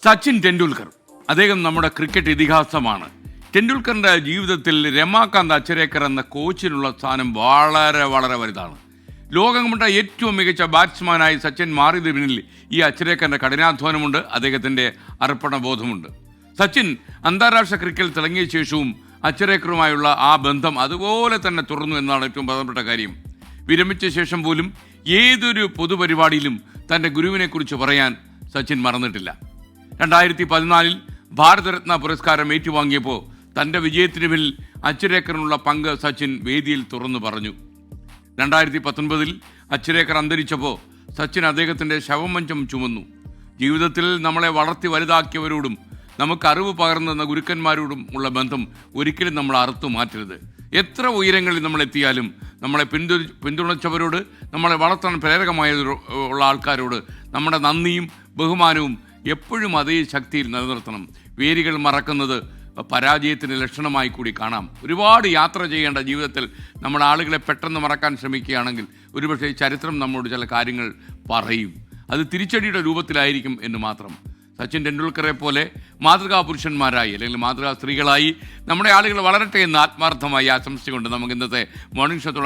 സച്ചിൻ ടെണ്ടുൽക്കർ അദ്ദേഹം നമ്മുടെ ക്രിക്കറ്റ് ഇതിഹാസമാണ്. ടെണ്ടുൽക്കറിന്റെ ജീവിതത്തിൽ രമാകാന്ത് അച്ചരേക്കർ എന്ന കോച്ചിനുള്ള സ്ഥാനം വളരെ വളരെ വലുതാണ്. ലോകം കണ്ട ഏറ്റവും മികച്ച ബാറ്റ്സ്മാനായി സച്ചിൻ മാറിയതിന് പിന്നിൽ ഈ അച്ചരേക്കറിന്റെ കഠിനാധ്വാനമുണ്ട്, അദ്ദേഹത്തിന്റെ അർപ്പണ ബോധമുണ്ട്. സച്ചിൻ അന്താരാഷ്ട്ര ക്രിക്കറ്റിൽ തിളങ്ങിയ ശേഷവും അച്ചരേക്കറുമായുള്ള ആ ബന്ധം അതുപോലെ തന്നെ തുടർന്നു എന്നാണ് ഏറ്റവും പ്രധാനപ്പെട്ട കാര്യം. വിരമിച്ച ശേഷം പോലും ഏതൊരു പൊതുപരിപാടിയിലും തൻ്റെ ഗുരുവിനെക്കുറിച്ച് പറയാൻ സച്ചിൻ മറന്നിട്ടില്ല. 2014 ഭാരതരത്ന പുരസ്കാരം ഏറ്റുവാങ്ങിയപ്പോൾ തൻ്റെ വിജയത്തിന് പിന്നിൽ അച്ചരേക്കറിനുള്ള പങ്ക് സച്ചിൻ വേദിയിൽ തുറന്നു പറഞ്ഞു. 2019 അച്ചരേക്കർ അന്തരിച്ചപ്പോൾ സച്ചിൻ അദ്ദേഹത്തിൻ്റെ ശവമഞ്ചം ചുമന്നു. ജീവിതത്തിൽ നമ്മളെ വളർത്തി വലുതാക്കിയവരോടും നമുക്ക് അറിവ് പകർന്നു ഗുരുക്കന്മാരോടും ഉള്ള ബന്ധം ഒരിക്കലും നമ്മൾ അറുത്തു മാറ്റരുത്. എത്ര ഉയരങ്ങളിൽ നമ്മൾ എത്തിയാലും നമ്മളെ പിന്തുണച്ചവരോട്, നമ്മളെ വളർത്താൻ പ്രേരകമായ ഉള്ള ആൾക്കാരോട് നമ്മുടെ നന്ദിയും ബഹുമാനവും എപ്പോഴും അതേ ശക്തിയിൽ നിലനിർത്തണം. വേരുകൾ മറക്കുന്നത് പരാജയത്തിന് ലക്ഷണമായി കൂടി കാണാം. ഒരുപാട് യാത്ര ചെയ്യേണ്ട ജീവിതത്തിൽ നമ്മൾ ആളുകളെ പെട്ടെന്ന് മറക്കാൻ ശ്രമിക്കുകയാണെങ്കിൽ ഒരുപക്ഷെ ചരിത്രം നമ്മോട് ചില കാര്യങ്ങൾ പറയും. അത് തിരിച്ചടിയുടെ രൂപത്തിലായിരിക്കും എന്ന് മാത്രം. സച്ചിൻ ടെണ്ടുൽക്കറെ പോലെ മാതൃകാ പുരുഷന്മാരായി അല്ലെങ്കിൽ മാതൃകാ സ്ത്രീകളായി നമ്മുടെ ആളുകൾ വളരട്ടെ എന്ന് ആത്മാർത്ഥമായി ആശംസിച്ചുകൊണ്ട് നമുക്ക് ഇന്നത്തെ മോർണിംഗ് ഷോ തുടങ്ങാം.